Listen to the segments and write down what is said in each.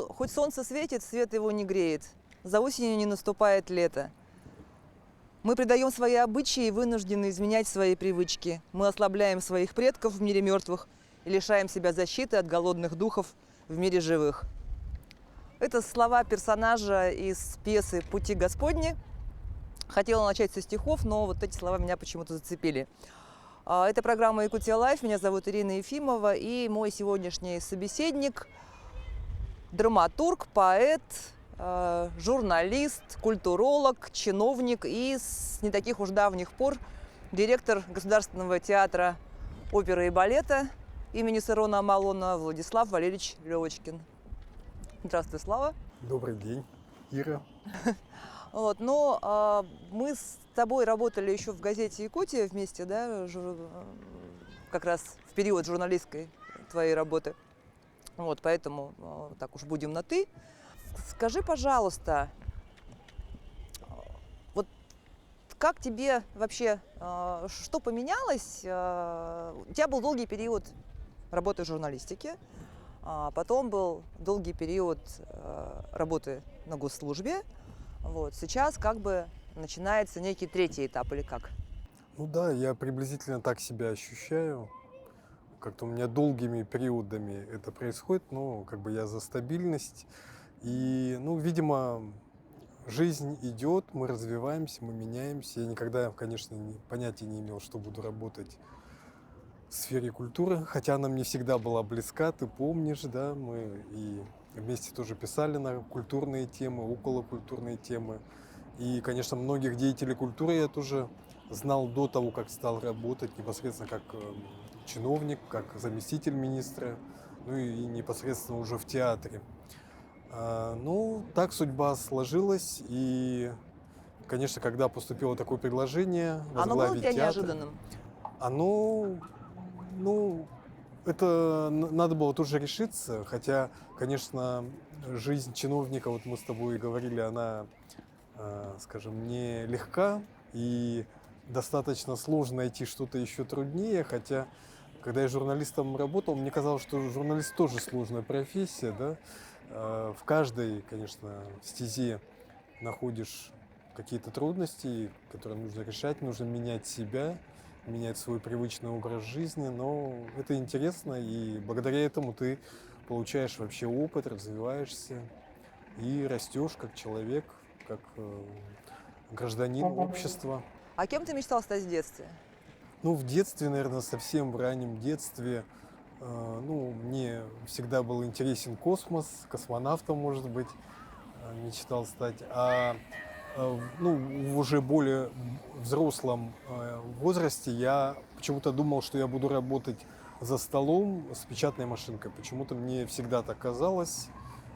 хоть солнце светит, свет его не греет. За осенью не наступает лето. Мы предаем свои обычаи и вынуждены изменять свои привычки. Мы ослабляем своих предков в мире мертвых и лишаем себя защиты от голодных духов в мире живых. Это слова персонажа из пьесы «Пути Господни». Хотела начать со стихов, но вот эти слова меня почему-то зацепили. Это программа «Якутия Лайф». Меня зовут Ирина Ефимова. И мой сегодняшний собеседник – драматург, поэт, журналист, культуролог, чиновник и с не таких уж давних пор директор Государственного театра оперы и балета имени Сарона Амалона Владислав Валерьевич Левочкин. Здравствуй, Слава. Добрый день, Ира. Вот, но мы с тобой работали еще в газете «Якутия» вместе, да, как раз в период журналистской твоей работы. Вот, поэтому так уж будем на «ты». Скажи, пожалуйста, вот как тебе вообще, что поменялось? У тебя был долгий период работы в журналистике, потом был долгий период работы на госслужбе. Вот, сейчас как бы начинается некий третий этап, или как? Ну да, я приблизительно так себя ощущаю. Как-то у меня долгими периодами это происходит, но как бы я за стабильность. И, ну, видимо, жизнь идет, мы развиваемся, мы меняемся. Я никогда, конечно, понятия не имел, что буду работать в сфере культуры, хотя она мне всегда была близка, ты помнишь, да, мы и вместе тоже писали на культурные темы, околокультурные темы. И, конечно, многих деятелей культуры я тоже знал до того, как стал работать непосредственно как чиновник, как заместитель министра, ну и непосредственно уже в театре. Ну, так судьба сложилась, и, конечно, когда поступило такое предложение возглавить Оно было для тебя театр, неожиданным? оно, ну, это надо было тоже решиться, хотя, конечно, жизнь чиновника, вот мы с тобой говорили, она, скажем, не легка, и достаточно сложно найти что-то еще труднее, хотя, когда я журналистом работал, мне казалось, что журналист тоже сложная профессия, да, в каждой, конечно, стезе находишь какие-то трудности, которые нужно решать, нужно менять себя, менять свой привычный образ жизни, но это интересно, и благодаря этому ты получаешь вообще опыт, развиваешься и растешь как человек, как гражданин общества. А кем ты мечтал стать в детстве? Ну, в детстве, наверное, совсем в раннем детстве, ну, мне всегда был интересен космос, космонавтом, может быть, мечтал стать. Ну, в уже более взрослом возрасте я почему-то думал, что я буду работать за столом с печатной машинкой. Почему-то мне всегда так казалось.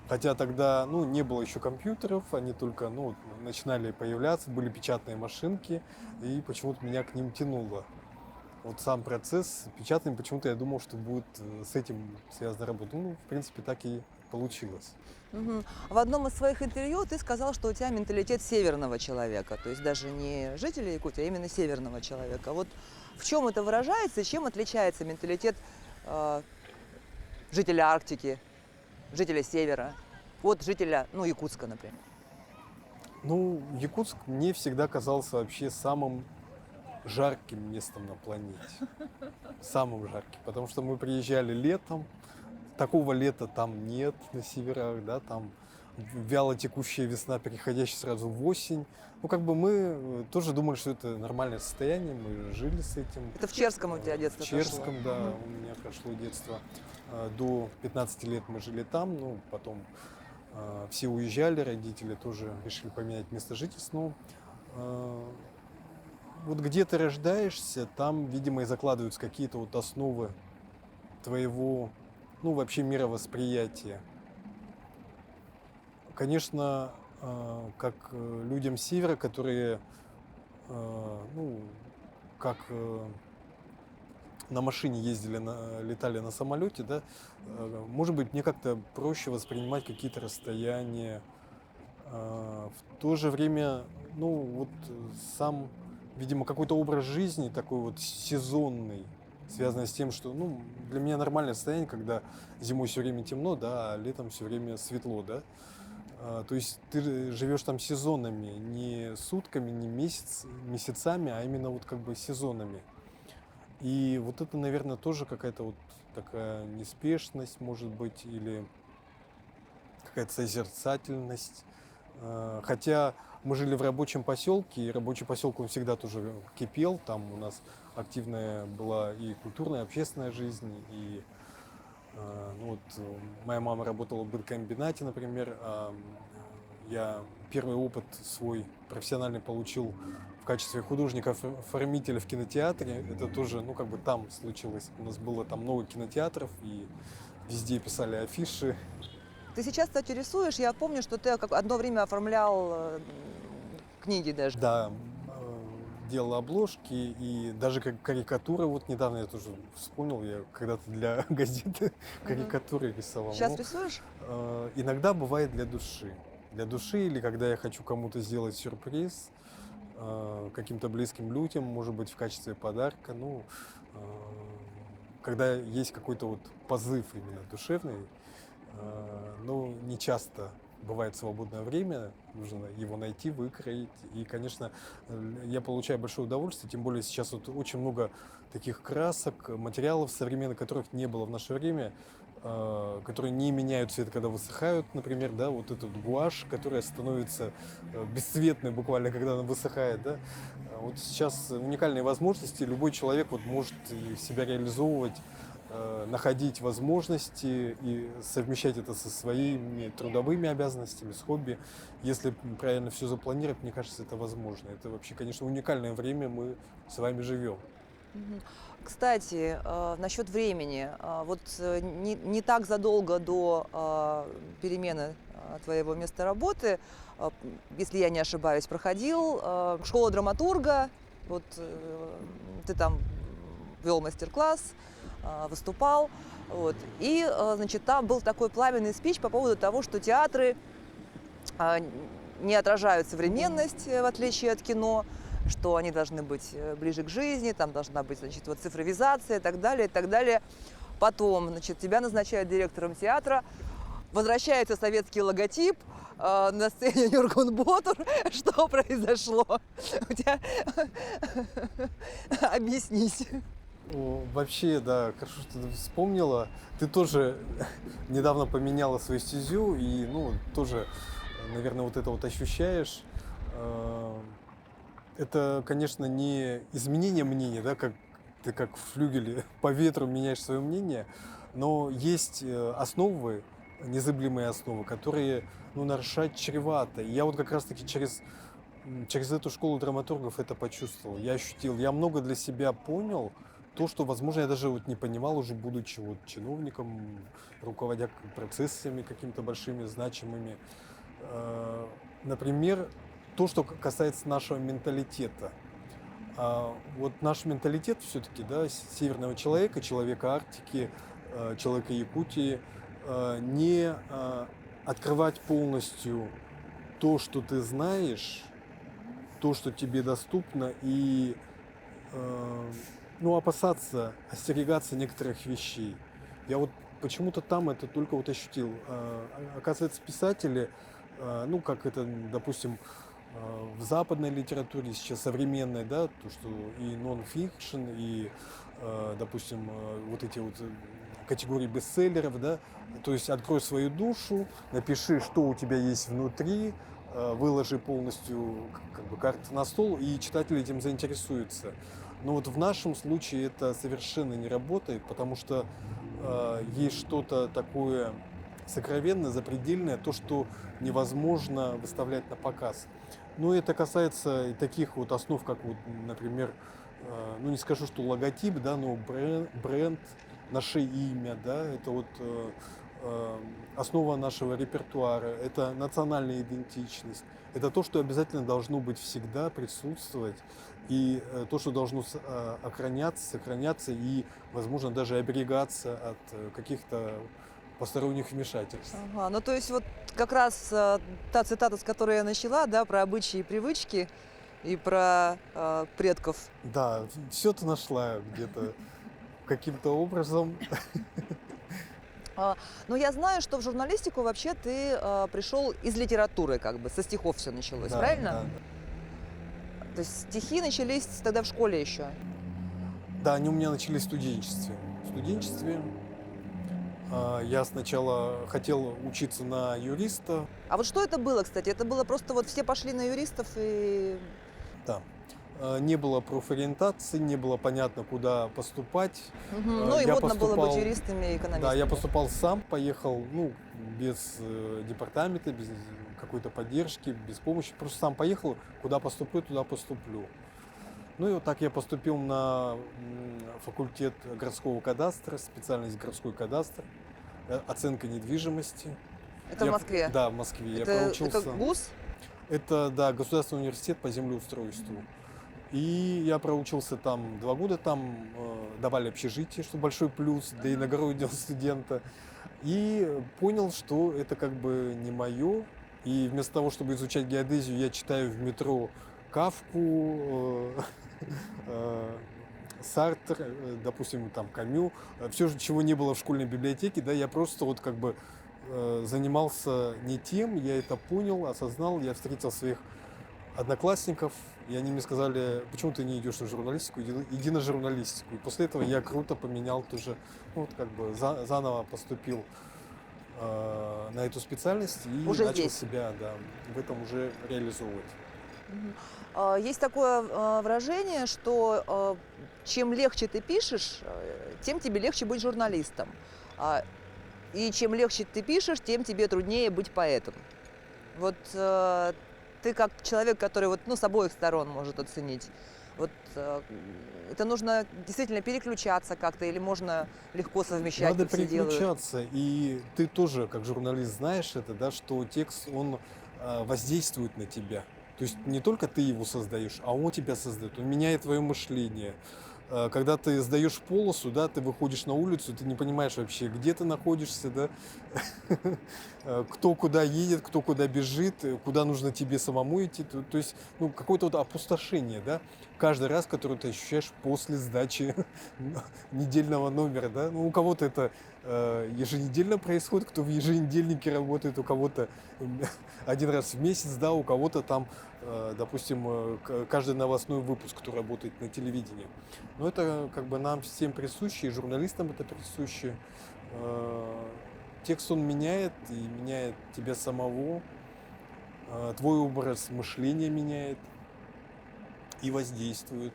Хотя тогда, ну, не было еще компьютеров, они только, ну, начинали появляться, были печатные машинки, и почему-то меня к ним тянуло. Вот сам процесс печатный, почему-то я думал, что будет с этим связана работа. Ну, в принципе, так и получилось. Угу. В одном из своих интервью ты сказал, что у тебя менталитет северного человека, то есть даже не жителя Якутии, а именно северного человека. Вот в чем это выражается и чем отличается менталитет жителя Арктики, жителя Севера от жителя, ну, Якутска, например? Ну, Якутск мне всегда казался вообще самым жарким местом на планете. Самым жарким. Потому что мы приезжали летом, такого лета там нет на северах, да, там вяло текущая весна, переходящая сразу в осень. Ну, как бы мы тоже думали, что это нормальное состояние, мы жили с этим. Это в Черском у тебя детство прошло? В Черском, да, у меня прошло детство. До 15 лет мы жили там, ну, потом все уезжали, родители тоже решили поменять место жительства. Ну, вот где ты рождаешься, там, видимо, и закладываются какие-то вот основы твоего, ну, вообще мировосприятия. Конечно, как людям севера, которые, ну, как на машине ездили, летали на самолете, да, может быть, мне как-то проще воспринимать какие-то расстояния. В то же время, ну, вот сам, видимо, какой-то образ жизни такой вот сезонный, связанное с тем, что, ну, для меня нормальное состояние, когда зимой все время темно, да, а летом все время светло, да. То есть ты живешь там сезонами, не сутками, не месяцами, а именно вот как бы сезонами. И вот это, наверное, тоже какая-то вот такая неспешность, может быть, или какая-то созерцательность. Хотя мы жили в рабочем поселке, и рабочий поселок он всегда тоже кипел. Там у нас активная была и культурная, и общественная жизнь. И ну вот, моя мама работала в быткомбинате, например. Я первый опыт свой профессиональный получил в качестве художника-оформителя в кинотеатре. Это тоже, ну, как бы там случилось. У нас было там много кинотеатров, и везде писали афиши. Ты сейчас, кстати, рисуешь. Я помню, что ты одно время оформлял книги даже. Да, делал обложки и даже как карикатуры. Вот недавно я тоже вспомнил, я когда-то для газеты карикатуры рисовал. Сейчас Ну, рисуешь? иногда бывает для души. Для души или когда я хочу кому-то сделать сюрприз, каким-то близким людям, может быть, в качестве подарка. Ну, когда есть какой-то вот позыв именно душевный, ну, не часто бывает свободное время, нужно его найти, выкроить. И, конечно, я получаю большое удовольствие, тем более сейчас вот очень много таких красок, материалов современных, которых не было в наше время, которые не меняют цвет, когда высыхают, например, да, вот этот гуашь, которая становится бесцветной буквально, когда она высыхает, да. Вот сейчас уникальные возможности, любой человек вот может себя реализовывать, находить возможности и совмещать это со своими трудовыми обязанностями, с хобби. Если правильно все запланировать, мне кажется, это возможно. Это вообще, конечно, уникальное время мы с вами живем. Кстати, насчет времени. Вот не так задолго до перемены твоего места работы, если я не ошибаюсь, проходил школу драматурга. Вот ты там вел мастер-класс, выступал. Вот. И, значит, там был такой пламенный спич по поводу того, что театры не отражают современность, в отличие от кино, что они должны быть ближе к жизни, там должна быть, значит, вот цифровизация и так далее, и так далее. Потом, значит, тебя назначают директором театра, возвращается советский логотип, на сцене Нюргун Ботур. Что произошло? У тебя... Объяснись. Вообще, да, хорошо, что ты вспомнила. Ты тоже недавно поменяла свою стезю и, ну, тоже, наверное, вот это вот ощущаешь. Это, конечно, не изменение мнения, да, как ты как в флюгеле по ветру меняешь свое мнение, но есть основы, незыблемые основы, которые, ну, нарушать чревато. И я вот как раз-таки через эту школу драматургов это почувствовал. Я ощутил, я много для себя понял, то, что, возможно, я даже вот не понимал уже, будучи вот чиновником, руководя процессами какими-то большими, значимыми. Например, то, что касается нашего менталитета. Вот наш менталитет все-таки, да, северного человека, человека Арктики, человека Якутии, не открывать полностью то, что ты знаешь, то, что тебе доступно, и ну, опасаться, остерегаться некоторых вещей. Я вот почему-то там это только вот ощутил. Оказывается, писатели, ну, как это, допустим, в западной литературе сейчас современной, да, то, что и нон-фикшн, и, допустим, вот эти вот категории бестселлеров, да, то есть открой свою душу, напиши, что у тебя есть внутри, выложи полностью как бы карты на стол, и читатель этим заинтересуется. Но вот в нашем случае это совершенно не работает, потому что есть что-то такое сокровенное, запредельное, то, что невозможно выставлять на показ. Но это касается и таких вот основ, как вот, например, ну не скажу, что логотип, да, но бренд, наше имя, да, это вот основа нашего репертуара, это национальная идентичность, это то, что обязательно должно быть всегда, присутствовать, и то, что должно охраняться, сохраняться и, возможно, даже оберегаться от каких-то посторонних вмешательств. Ага, ну то есть вот как раз та цитата, с которой я начала, да, про обычаи и привычки и про предков. Да, все ты нашла где-то. каким-то образом. Но я знаю, что в журналистику вообще ты пришел из литературы, как бы, со стихов все началось, Да, правильно? да, То есть стихи начались тогда в школе еще. да, они у меня начались в студенчестве. В студенчестве я сначала хотел учиться на юриста, А вот что это было, кстати? Это было просто вот все пошли на юристов и... да. Не было профориентации, не было понятно, куда поступать. Мгм. Ну и Я модно было быть поступал, юристами и экономистами. да, я поступал сам, поехал, ну, без департамента, без какой-то поддержки, без помощи. Просто сам поехал, куда поступлю, туда поступлю. Ну и вот так я поступил на факультет городского кадастра, специальность городской кадастр, оценка недвижимости. Это в Москве? Да, в Москве. Я Это проучился. ГУС? Это, да, Государственный университет по землеустройству. И я проучился там 2 года, там давали общежитие, что большой плюс для иногороднего студента. И понял, что это как бы не мое. И вместо того, чтобы изучать геодезию, я читаю в метро Кафку, Сартр, допустим, там Камю. Все, чего не было в школьной библиотеке, да, я просто вот как бы занимался не тем, я это понял, осознал, я встретил своих одноклассников, и они мне сказали, почему ты не идешь на журналистику, иди на журналистику. И после этого я круто поменял тоже, ну, вот как бы заново поступил на эту специальность и Уже начал здесь? себя, да, в этом уже реализовывать. Есть такое выражение, что чем легче ты пишешь, тем тебе легче быть журналистом. И чем легче ты пишешь, тем тебе труднее быть поэтом. Вот ты как человек, который вот, ну, с обоих сторон может оценить. Вот это нужно действительно переключаться как-то или можно легко совмещать, Надо как все делают? переключаться, и ты тоже, как журналист, знаешь это, да, что текст, он воздействует на тебя. То есть не только ты его создаешь, а он тебя создает, он меняет твое мышление. Когда ты сдаешь полосу, да, ты выходишь на улицу, ты не понимаешь вообще, где ты находишься, да, кто куда едет, кто куда бежит, куда нужно тебе самому идти. То есть, ну, какое-то вот опустошение, да, каждый раз, который ты ощущаешь после сдачи недельного номера, да. Ну, у кого-то это еженедельно происходит, кто в еженедельнике работает, у кого-то один раз в месяц, да, у кого-то там, допустим, каждый новостной выпуск, кто работает на телевидении. Но это как бы нам всем присуще, и журналистам это присуще. Текст он меняет, и меняет тебя самого, твой образ мышления меняет и воздействует.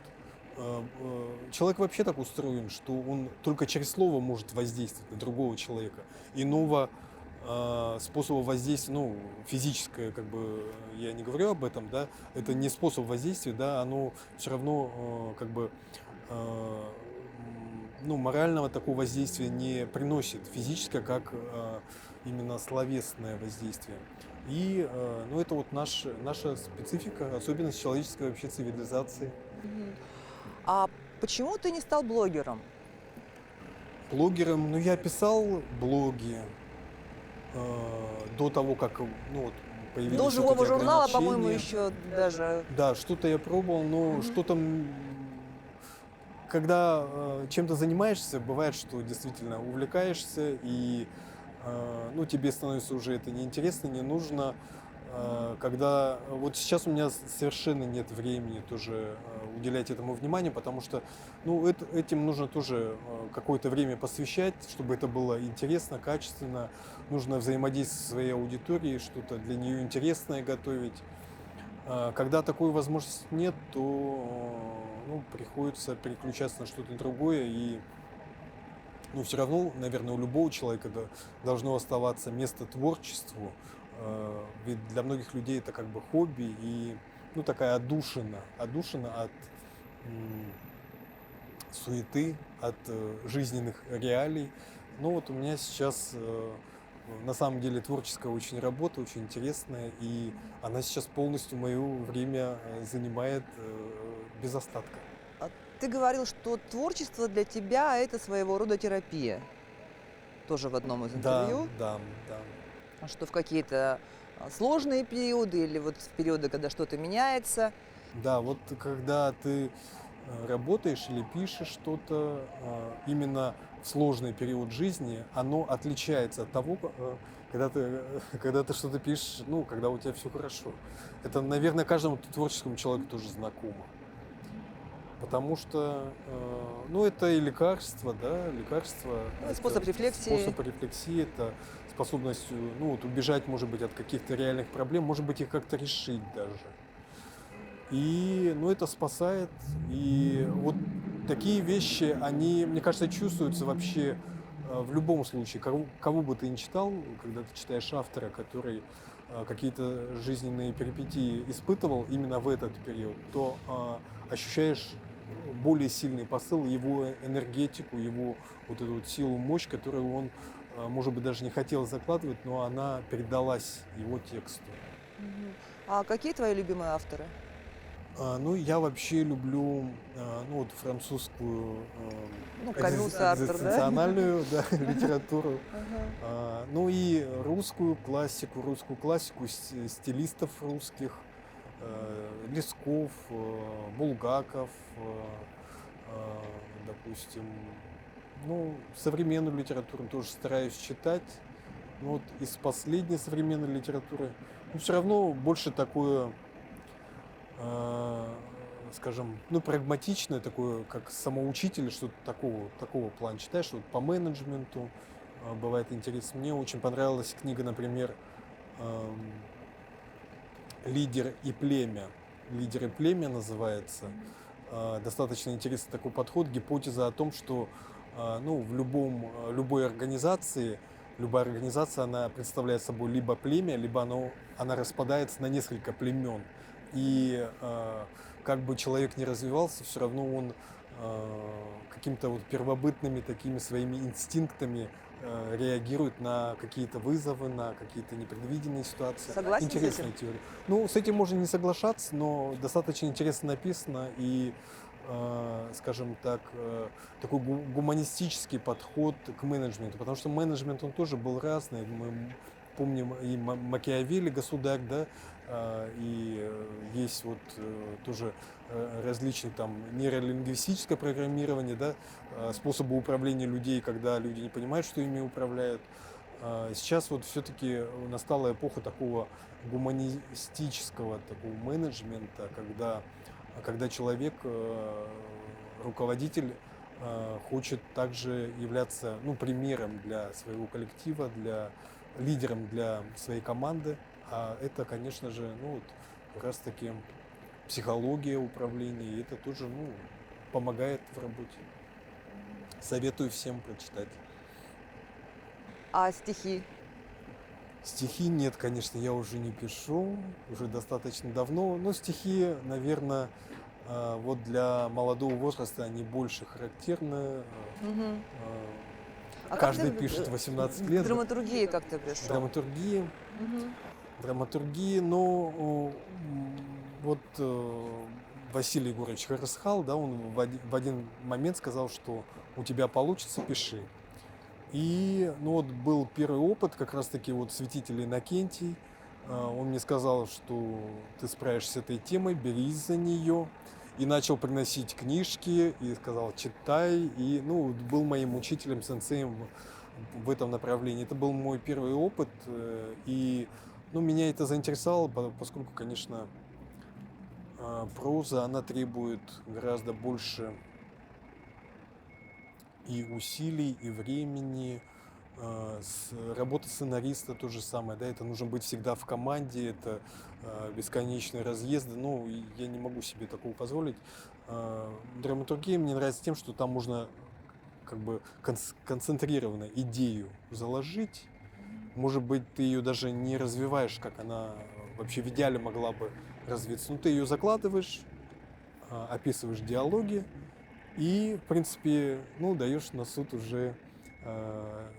Человек вообще так устроен, что он только через слово может воздействовать на другого человека. Иного способа воздействия, ну, физическое, как бы, я не говорю об этом, да, это не способ воздействия, да, оно все равно, как бы, ну, морального такого воздействия не приносит физическое, как именно словесное воздействие. И, ну, это вот наша специфика, особенность человеческой вообще цивилизации. А почему ты не стал блогером? Блогером, ну, я писал блоги до того, как, ну, вот, появились До вот живого эти журнала, по-моему, ограничения. еще даже. Да, что-то я пробовал, но что-то, когда чем-то занимаешься, бывает, что действительно увлекаешься, и ну, тебе становится уже это неинтересно, не нужно. Когда вот сейчас у меня совершенно нет времени тоже уделять этому внимание, потому что, ну, этим нужно тоже какое-то время посвящать, чтобы это было интересно, качественно. Нужно взаимодействовать со своей аудиторией, что-то для нее интересное готовить. Когда такой возможности нет, то ну, приходится переключаться на что-то другое. И ну, все равно, наверное, у любого человека должно оставаться место творчеству. Ведь для многих людей это как бы хобби и ну, такая отдушина от суеты, от жизненных реалий. Но вот у меня сейчас на самом деле творческая очень работа, очень интересная, и она сейчас полностью мое время занимает без остатка. Ты говорил, что творчество для тебя это своего рода терапия. Тоже в одном из Да, интервью. да, да. Что в какие-то сложные периоды или вот в периоды, когда что-то меняется. Да, вот когда ты работаешь или пишешь что-то именно в сложный период жизни, оно отличается от того, когда ты что-то пишешь, ну, когда у тебя все хорошо. Это, наверное, каждому творческому человеку тоже знакомо. Потому что, ну, это и лекарство, да, лекарство. Ну, Это способ рефлексии. способ рефлексии, это способность, ну, вот убежать, может быть, от каких-то реальных проблем, может быть, их как-то решить даже. И, ну, это спасает. И вот такие вещи, они, мне кажется, чувствуются вообще в любом случае. Кого бы ты ни читал, когда ты читаешь автора, который какие-то жизненные перипетии испытывал именно в этот период, то ощущаешь более сильный посыл, его энергетику, его вот эту вот силу, мощь, которую он, может быть, даже не хотел закладывать, но она передалась его тексту. Мгм. А какие твои любимые авторы? Ну, я вообще люблю, ну, вот французскую Ну, Камю, Сартр, да? экзистенциональную, да, литературу, Ага. ну и русскую классику стилистов русских, Лесков, Булгаков, допустим. Ну, современную литературу тоже стараюсь читать. Но вот из последней современной литературы, ну, все равно больше такое, э, скажем, ну, прагматичное, такое, как самоучитель, что-то такого плана читаешь, вот по менеджменту бывает интересно. Мне очень понравилась книга, например, эм, «Лидер и племя». «Лидер и племя» называется. Достаточно интересный такой подход, гипотеза о том, что ну, любой организации, любая организация, она представляет собой либо племя, либо она распадается на несколько племен. И как бы человек не развивался, все равно он какими-то вот первобытными такими своими инстинктами реагирует на какие-то вызовы, на какие-то непредвиденные ситуации. Согласен с Интересная этим? теория. Ну, с этим можно не соглашаться, но достаточно интересно написано и, скажем так, такой гуманистический подход к менеджменту, потому что менеджмент, он тоже был разный. Мы помним и Макиавелли, государь, да, и есть вот тоже различные там нейролингвистическое программирование, да, способы управления людей, когда люди не понимают, что ими управляют. Сейчас вот все-таки настала эпоха такого гуманистического такого менеджмента, когда человек, руководитель, хочет также являться, ну, примером для своего коллектива, лидером для своей команды. А это, конечно же, ну, вот, как раз таки психология управления, и это тоже, ну, помогает в работе. Советую всем прочитать. А стихи? Стихи нет, конечно, я уже не пишу, уже достаточно давно. Но стихи, наверное, вот для молодого возраста они больше характерны. Мгм. А как Каждый ты пишет 18 к лет. драматургии как ты пришел? Драматургии, Мгм. но вот Василий Егорович Харысхал, да, он в один момент сказал, что у тебя получится, пиши. И, ну, вот был первый опыт, как раз-таки вот святитель Иннокентий. Он мне сказал, что ты справишься с этой темой, берись за нее. И начал приносить книжки, и сказал, читай. И, ну, был моим учителем, сенсеем в этом направлении. Это был мой первый опыт. И, ну, меня это заинтересовало, поскольку, конечно, проза, она требует гораздо больше и усилий, и времени. Работа сценариста то же самое, да, это нужно быть всегда в команде, это бесконечные разъезды, ну, и я не могу себе такого позволить. Драматургия мне нравится тем, что там можно как бы концентрированно идею заложить, может быть, ты ее даже не развиваешь, как она вообще в идеале могла бы развиться, но ты ее закладываешь, описываешь диалоги, и, в принципе, ну, даешь на суд уже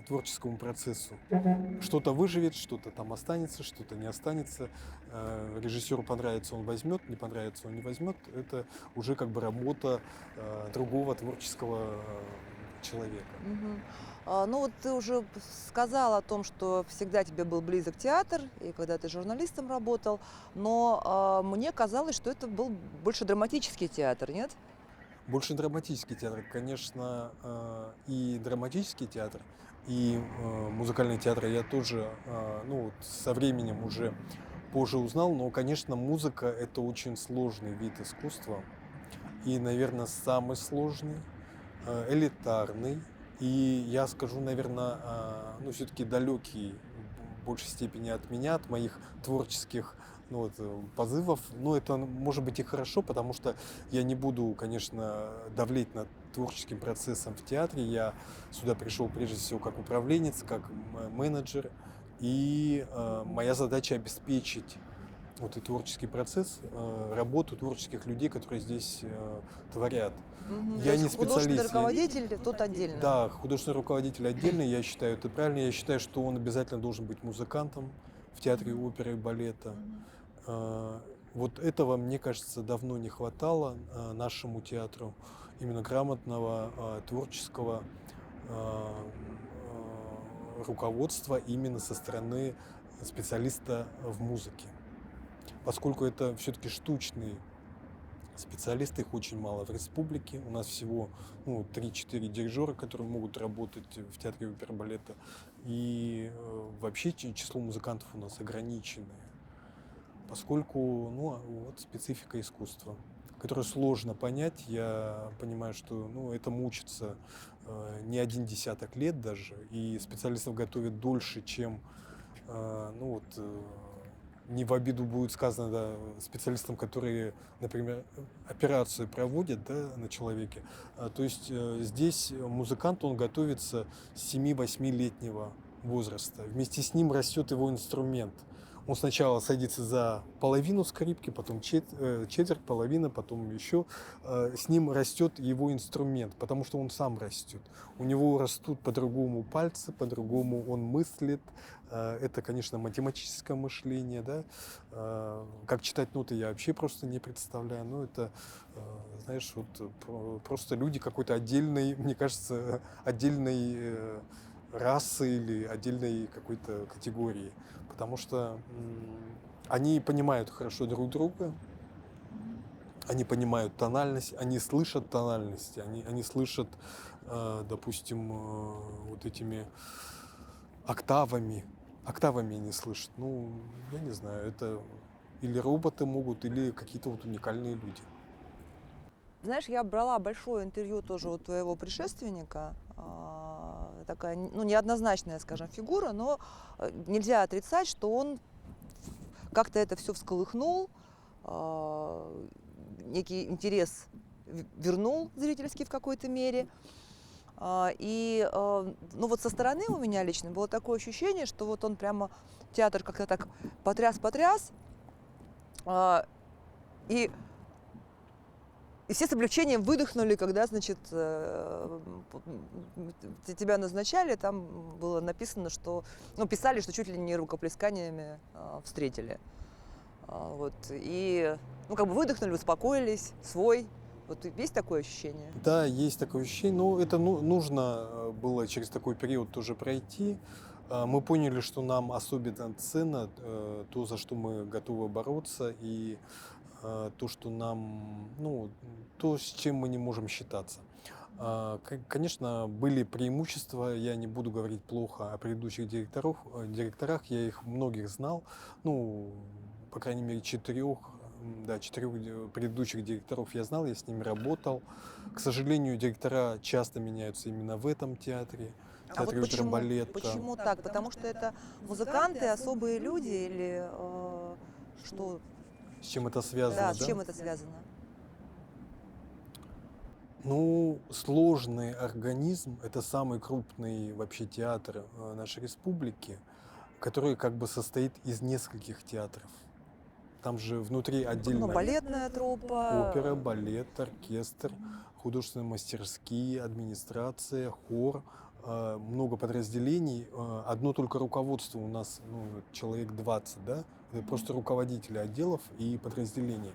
творческому процессу. Что-то выживет, что-то там останется, что-то не останется. Режиссеру понравится, он возьмет, не понравится, он не возьмет. Это уже как бы работа другого творческого человека. Мгм. Ну вот ты уже сказал о том, что всегда тебе был близок театр, и когда ты журналистом работал, но мне казалось, что это был больше драматический театр, нет? Больше драматический театр. Конечно, и драматический театр, и музыкальный театр я тоже, ну, вот со временем уже позже узнал, но, конечно, музыка — это очень сложный вид искусства и, наверное, самый сложный, элитарный и, я скажу, наверное, ну, все-таки далекий в большей степени от меня, от моих творческих, ну, вот, позывов. Но это может быть и хорошо, потому что я не буду, конечно, давлеть над творческим процессом в театре. Я сюда пришел прежде всего как управленец, как менеджер. И моя задача обеспечить вот и творческий процесс, работу творческих людей, которые здесь творят. Мгм. То Я есть не художественный специалист. руководитель тут отдельно. Да, художественный руководитель отдельный, я считаю, это правильно. Я считаю, что он обязательно должен быть музыкантом в театре Мгм. оперы и балета. Мгм. А, Вот этого, мне кажется, давно не хватало нашему театру. Именно грамотного, творческого руководства именно со стороны специалиста в музыке. Поскольку это все-таки штучный специалисты, их очень мало в республике. У нас всего 3-4 дирижера, которые могут работать в театре оперы и балета. И вообще число музыкантов у нас ограниченное, поскольку вот специфика искусства, которую сложно понять. Я понимаю, что этому учатся не один десяток лет даже, и специалистов готовят дольше, чем не в обиду будет сказано, да, специалистам, которые, например, операцию проводят, да, на человеке. То есть здесь музыкант, он готовится с 7-8-летнего возраста. Вместе с ним растет его инструмент. Он сначала садится за половину скрипки, потом четверть, половина, потом еще. С ним растет его инструмент, потому что он сам растет. У него растут по-другому пальцы, по-другому он мыслит. Это, конечно, математическое мышление, да. Как читать ноты я вообще просто не представляю. Ну, это, знаешь, вот просто люди какой-то отдельной, мне кажется, отдельной расы или отдельной какой-то категории. Потому что они понимают хорошо друг друга, они понимают тональность, они слышат тональности, они слышат, допустим, вот этими октавами. Октавами они слышат. Ну, я не знаю, это или роботы могут, или какие-то вот уникальные люди. Знаешь, я брала большое интервью тоже у твоего предшественника. Такая, неоднозначная, скажем, фигура, но нельзя отрицать, что он как-то это все всколыхнул, некий интерес вернул зрительский в какой-то мере. И вот со стороны у меня лично было такое ощущение, что вот он прямо театр как-то так потряс, и все с облегчением выдохнули, когда, значит, тебя назначали, там было написано, что, писали, что чуть ли не рукоплесканиями встретили. Вот, и, выдохнули, успокоились, свой. Вот есть такое ощущение? Да, есть такое ощущение. Но это нужно было через такой период тоже пройти. Мы поняли, что нам особенно ценно то, за что мы готовы бороться, и то, что нам, то, с чем мы не можем считаться. Конечно, были преимущества, я не буду говорить плохо о предыдущих директорах, я их многих знал, по крайней мере, четырех предыдущих директоров я знал, я с ними работал. К сожалению, директора часто меняются именно в этом театре, А вот театре оперы и балета. почему так? Потому что это музыканты, особые люди или что? С чем это связано, Да, да? с чем это связано? Сложный организм — это самый крупный вообще театр нашей республики, который как бы состоит из нескольких театров. Там же внутри отдельно Балетная труппа. опера, балет, оркестр, художественные мастерские, администрация, хор, много подразделений. Одно только руководство у нас человек 20, да? Это просто руководители отделов и подразделений.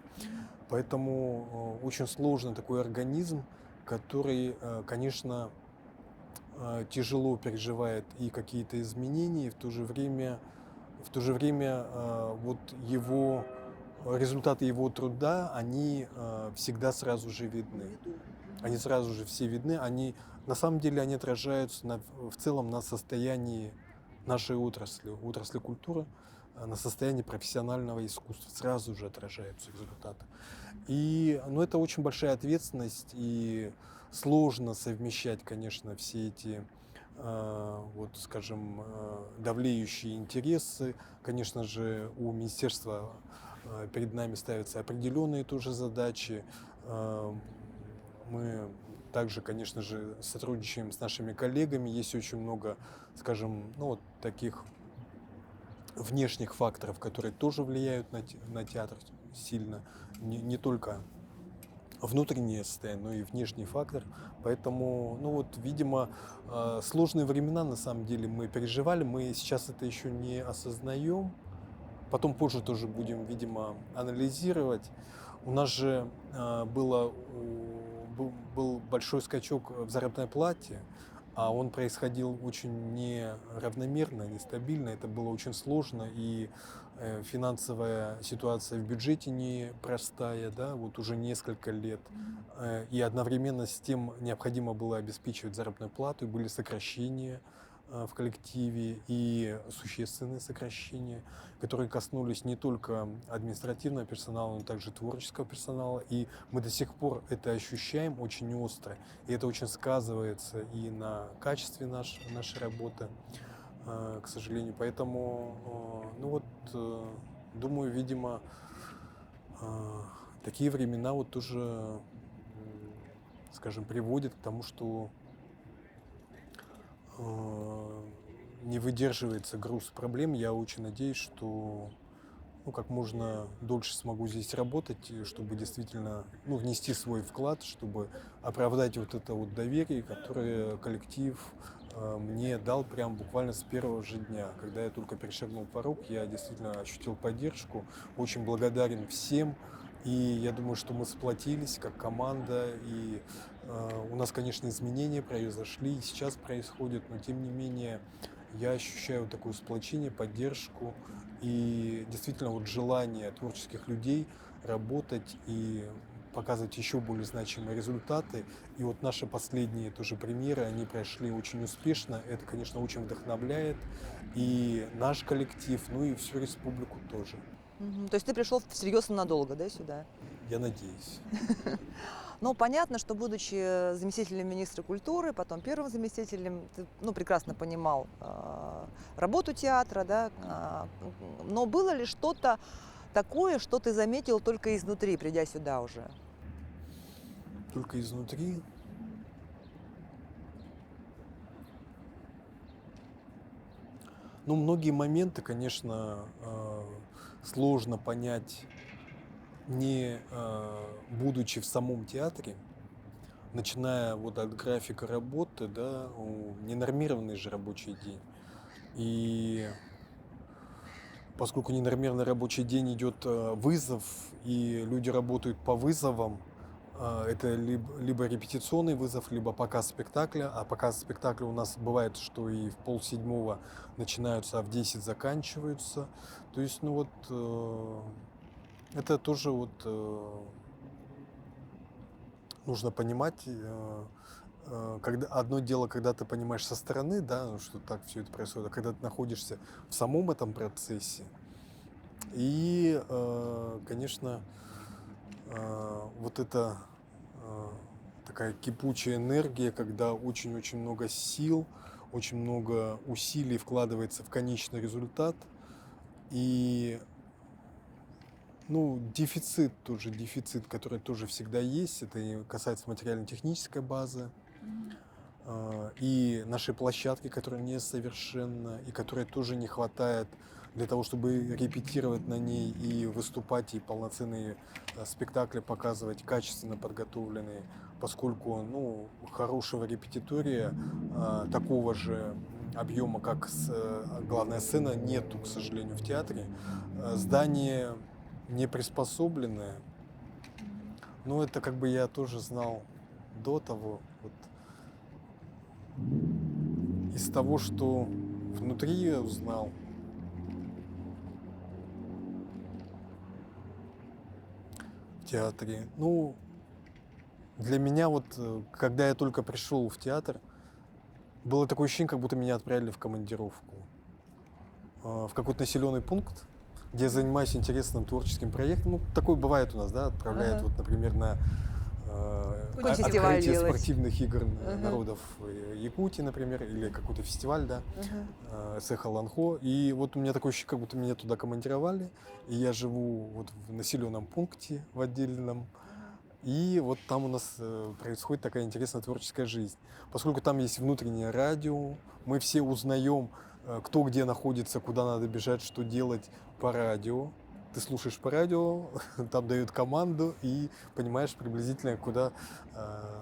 Поэтому очень сложный такой организм, который, конечно, тяжело переживает и какие-то изменения, и в то же время вот его результаты его труда, они всегда сразу же видны. Они сразу же все видны. Они, на самом деле они отражаются в целом на состоянии нашей отрасли культуры, на состоянии профессионального искусства. Сразу же отражаются результаты. И ну, это очень большая ответственность, и сложно совмещать, конечно, все эти, вот, скажем, давлеющие интересы. Конечно же, у министерства перед нами ставятся определенные тоже задачи. Мы также, конечно же, сотрудничаем с нашими коллегами. Есть очень много, скажем, ну, вот таких внешних факторов, которые тоже влияют на театр сильно. Не только внутреннее состояние, но и внешний фактор. Поэтому, ну вот, видимо, сложные времена на самом деле мы переживали. Мы сейчас это еще не осознаем. Потом позже тоже будем, видимо, анализировать. У нас же был большой скачок в заработной плате, а он происходил очень неравномерно, нестабильно. Это было очень сложно, и финансовая ситуация в бюджете непростая, да, вот уже несколько лет. И одновременно с тем необходимо было обеспечивать заработную плату, и были сокращения в коллективе, и существенные сокращения, которые коснулись не только административного персонала, но также творческого персонала. И мы до сих пор это ощущаем очень остро. И это очень сказывается и на качестве нашей работы, к сожалению. Поэтому, ну вот, думаю, видимо, такие времена вот тоже, скажем, приводят к тому, что не выдерживается груз проблем. Я очень надеюсь, что ну, как можно дольше смогу здесь работать, и чтобы действительно ну, внести свой вклад, чтобы оправдать вот это вот доверие, которое коллектив мне дал прям буквально с первого же дня. Когда я только перешагнул порог, я действительно ощутил поддержку, очень благодарен всем. И я думаю, что мы сплотились как команда, и у нас, конечно, изменения произошли, и сейчас происходят, но тем не менее я ощущаю вот такое сплочение, поддержку и действительно вот желание творческих людей работать и показывать еще более значимые результаты. И вот наши последние тоже примеры, они прошли очень успешно. Это, конечно, очень вдохновляет и наш коллектив, ну и всю республику тоже. То есть ты пришел серьезно надолго, да, сюда? Я надеюсь. Ну, понятно, что будучи заместителем министра культуры, потом первым заместителем, ты ну, прекрасно понимал работу театра, да, но было ли что-то такое, что ты заметил только изнутри, придя сюда уже? Только изнутри. Ну, многие моменты, конечно, сложно понять, не будучи в самом театре, начиная вот от графика работы, да, ненормированный же рабочий день. И поскольку ненормированный рабочий день идет вызов, и люди работают по вызовам, это либо репетиционный вызов, либо показ спектакля. А показ спектакля у нас бывает, что и в 6:30 начинаются, а в 10 заканчиваются. То есть, ну вот, это тоже вот нужно понимать. Когда, одно дело, когда ты понимаешь со стороны, да, что так все это происходит, а когда ты находишься в самом этом процессе. И, конечно, вот это такая кипучая энергия, когда очень-очень много сил, очень много усилий вкладывается в конечный результат. И, ну, дефицит, тоже дефицит, который тоже всегда есть, это и касается материально-технической базы, и нашей площадки, которая несовершенна, и которой тоже не хватает для того, чтобы репетировать на ней и выступать, и полноценные спектакли показывать, качественно подготовленные, поскольку ну, хорошего репетитория такого же объема, как главная сцена, нету, к сожалению, в театре. Здание не приспособленное, но это как бы я тоже знал до того. Вот из того, что внутри я узнал, театре. Ну, для меня вот, когда я только пришел в театр, было такое ощущение, как будто меня отправили в командировку. В какой-то населенный пункт, где я занимаюсь интересным творческим проектом. Ну, такое бывает у нас, да, отправляют, Ага. вот, например, на Какой-нибудь фестиваль открытие делать. спортивных игр Ага. народов Якутии, например, или какой-то фестиваль, да, Ага. Цеха-Ланхо. И вот у меня такое ощущение, как будто меня туда командировали, и я живу вот в населенном пункте в отдельном, и вот там у нас происходит такая интересная творческая жизнь. Поскольку там есть внутреннее радио, мы все узнаем, кто где находится, куда надо бежать, что делать по радио. Ты слушаешь по радио, там дают команду и понимаешь приблизительно, куда,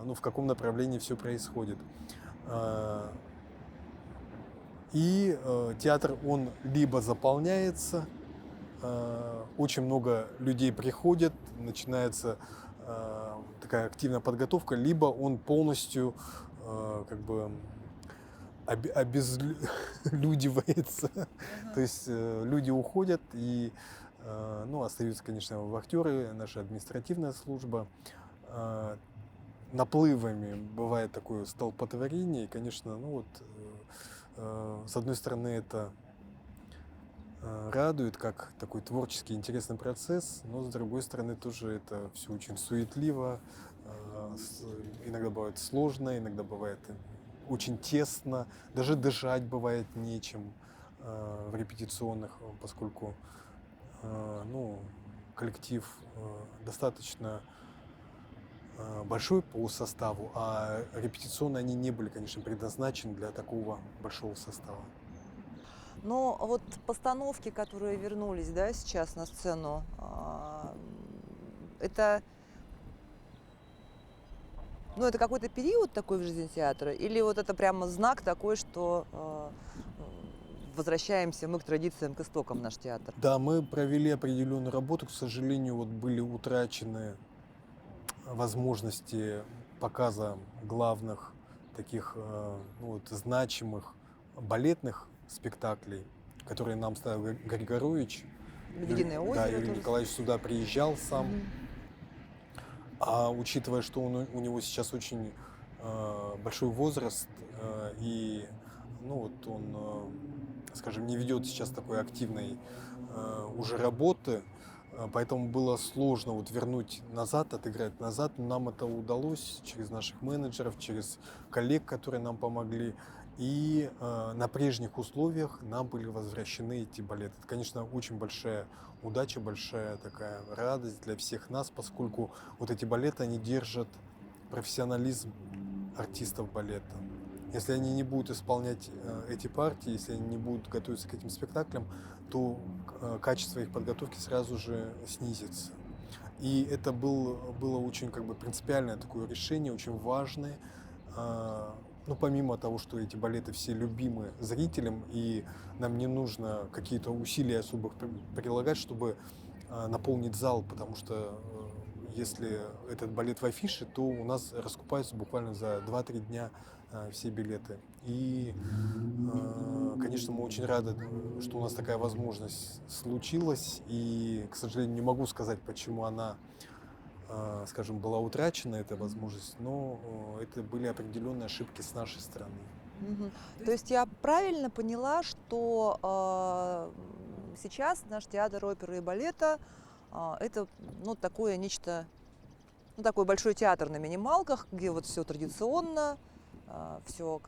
ну, в каком направлении все происходит. А, И театр, он либо заполняется, очень много людей приходит, начинается такая активная подготовка, либо он полностью как бы обезлюдивается. То есть люди уходят, и ну, остаются, конечно, вахтеры, наша административная служба. Э, Наплывами бывает такое столпотворение, и, конечно, ну вот, с одной стороны, это радует, как такой творческий интересный процесс, но с другой стороны тоже это все очень суетливо, иногда бывает сложно, иногда бывает очень тесно, даже дышать бывает нечем в репетиционных, поскольку ну, коллектив достаточно большой по составу, а репетиционные они не были, конечно, предназначены для такого большого состава. Но вот постановки, которые вернулись, да, сейчас на сцену, это, ну, это какой-то период такой в жизни театра? Или вот это прямо знак такой, что возвращаемся мы к традициям, к истокам наш театр? Да, мы провели определенную работу, к сожалению, вот были утрачены возможности показа главных таких ну, вот, значимых балетных спектаклей, которые нам ставил Григорович. «Лебединое Да, озеро» Юрий тоже. Николаевич сюда приезжал сам. Мгм. А учитывая, что у него сейчас очень большой возраст, и ну, вот он, скажем, не ведет сейчас такой активной уже работы, поэтому было сложно вот вернуть назад, отыграть назад. Но нам это удалось через наших менеджеров, через коллег, которые нам помогли. И на прежних условиях нам были возвращены эти балеты. Это, конечно, очень большая удача, большая такая радость для всех нас, поскольку вот эти балеты, они держат профессионализм артистов балета. Если они не будут исполнять эти партии, если они не будут готовиться к этим спектаклям, то качество их подготовки сразу же снизится. И это было очень как бы принципиальное такое решение, очень важное. Ну, помимо того, что эти балеты все любимы зрителям, и нам не нужно какие-то усилия особых прилагать, чтобы наполнить зал, потому что если этот балет в афише, то у нас раскупаются буквально за 2-3 дня все билеты. И, конечно, мы очень рады, что у нас такая возможность случилась. И, к сожалению, не могу сказать, почему она, скажем, была утрачена, эта возможность, но это были определенные ошибки с нашей стороны. Мгм. То есть я правильно поняла, что сейчас наш театр оперы и балета это, ну, такое нечто, ну, такой большой театр на минималках, где вот все традиционно, все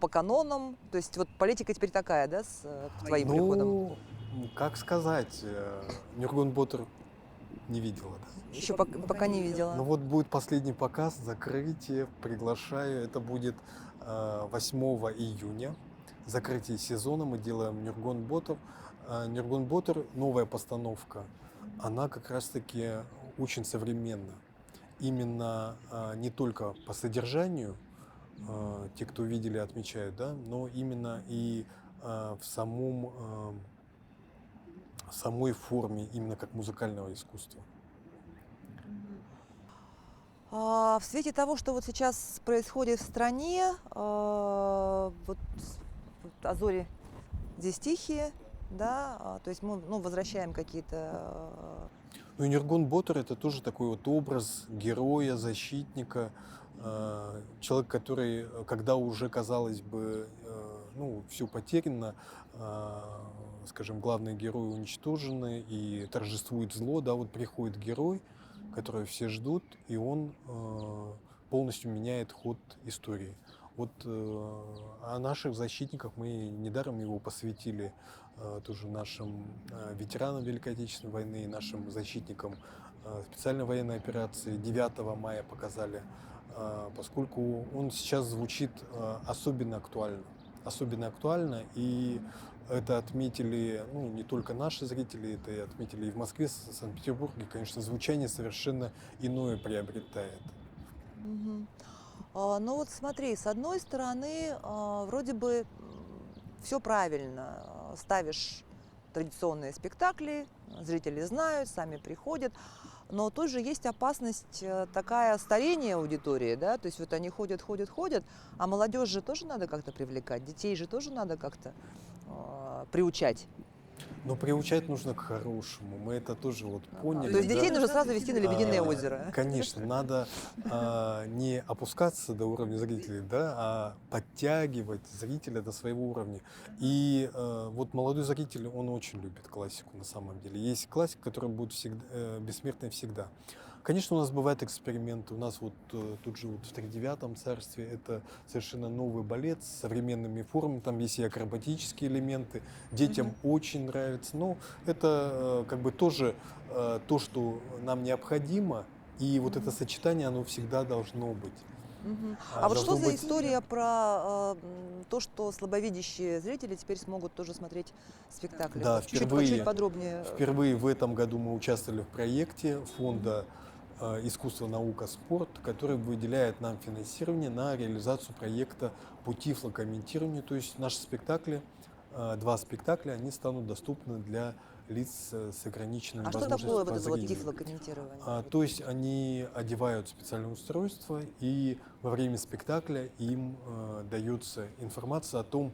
по канонам. То есть вот политика теперь такая, да, с твоим приходом? Ну, как сказать, Нюргон Ботер не видела, да? Еще пока не видела. Ну вот будет последний показ, закрытие, приглашаю. Это будет 8 июня, закрытие сезона. Мы делаем Нюргон Ботер. Нюргон Ботер, новая постановка, она как раз-таки очень современна. Именно не только по содержанию, те, кто видели, отмечают, да, но именно и в самой форме, именно как музыкального искусства. В свете того, что вот сейчас происходит в стране, вот «А зори здесь тихие», да, то есть мы, ну, возвращаем какие-то Ну, Энергон Ботер — это тоже такой вот образ героя, защитника, человек, который, когда уже, казалось бы, ну, все потеряно, скажем, главные герои уничтожены и торжествует зло, да, вот приходит герой, которого все ждут, и он полностью меняет ход истории. Вот о наших защитниках мы недаром его посвятили тоже нашим ветеранам Великой Отечественной войны и нашим защитникам специальной военной операции 9 мая показали, поскольку он сейчас звучит особенно актуально. Особенно актуально, и это отметили, ну, не только наши зрители, это и отметили и в Москве, Санкт-Петербурге. Конечно, звучание совершенно иное приобретает. Мгм. Ну вот смотри, с одной стороны, вроде бы все правильно. Ставишь традиционные спектакли, зрители знают, сами приходят. Но тут же есть опасность такая старения аудитории, да, то есть вот они ходят, ходят, ходят, а молодежь же тоже надо как-то привлекать, детей же тоже надо как-то приучать. Но приучать нужно к хорошему. Мы это тоже вот поняли. То есть детей да. нужно сразу вести на Лебединое А, озеро. Конечно, надо не опускаться до уровня зрителей, да, а подтягивать зрителя до своего уровня. И вот молодой зритель, он очень любит классику на самом деле. Есть классика, которая будет всегда, бессмертной всегда. Конечно, у нас бывают эксперименты. У нас вот тут же вот в Тридевятом царстве это совершенно новый балет с современными формами. Там есть и акробатические элементы. Детям очень нравится. Но это как бы тоже то, что нам необходимо. И вот это сочетание, оно всегда должно быть. А вот что Должно за быть- история про то, что слабовидящие зрители теперь смогут тоже смотреть спектакли? Да, Вот чуть впервые. подробнее. Впервые в этом году мы участвовали в проекте фонда «Искусство, наука, спорт», который выделяет нам финансирование на реализацию проекта по тифлокомментированию. То есть наши спектакли, 2 спектакля, они станут доступны для лиц с ограниченными А что возможностями такое вот по это вот зрению. тифлокомментирование? То есть они одевают специальное устройство, и во время спектакля им дается информация о том,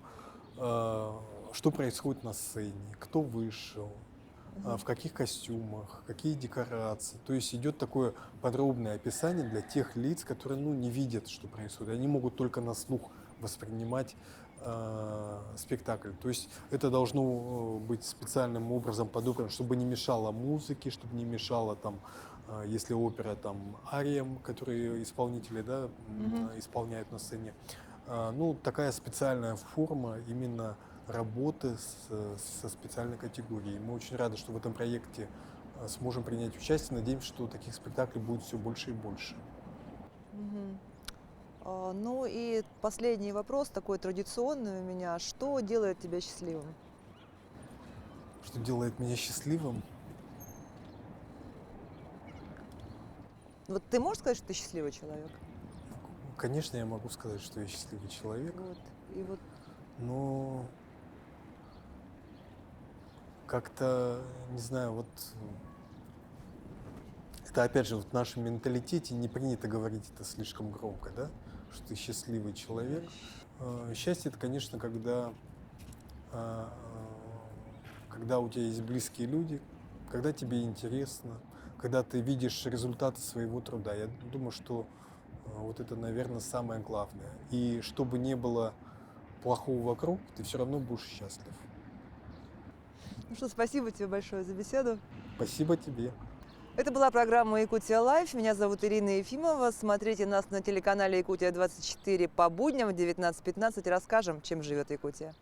что происходит на сцене, кто вышел, в каких костюмах, какие декорации. То есть идет такое подробное описание для тех лиц, которые, ну, не видят, что происходит. Они могут только на слух воспринимать спектакль. То есть это должно быть специальным образом подобрано, чтобы не мешало музыке, чтобы не мешало там, если опера, там ариям, которые исполнители, да, исполняют на сцене. Ну, такая специальная форма именно работы со специальной категорией. Мы очень рады, что в этом проекте сможем принять участие. Надеемся, что таких спектаклей будет все больше и больше. Мгм. Ну и последний вопрос, такой традиционный у меня. Что делает тебя счастливым? Что делает меня счастливым? Вот ты можешь сказать, что ты счастливый человек? Конечно, я могу сказать, что я счастливый человек, Вот. И вот но как-то, не знаю, вот это опять же вот в нашем менталитете не принято говорить это слишком громко, да, что ты счастливый человек. Счастье — это, конечно, когда у тебя есть близкие люди, когда тебе интересно, когда ты видишь результаты своего труда. Я думаю, что вот это, наверное, самое главное. И чтобы не было плохого вокруг, ты все равно будешь счастлив. ну что, спасибо тебе большое за беседу. Спасибо тебе. Это была программа «Якутия Лайф». Меня зовут Ирина Ефимова. Смотрите нас на телеканале «Якутия-24» по будням в 19:15. Расскажем, чем живет Якутия.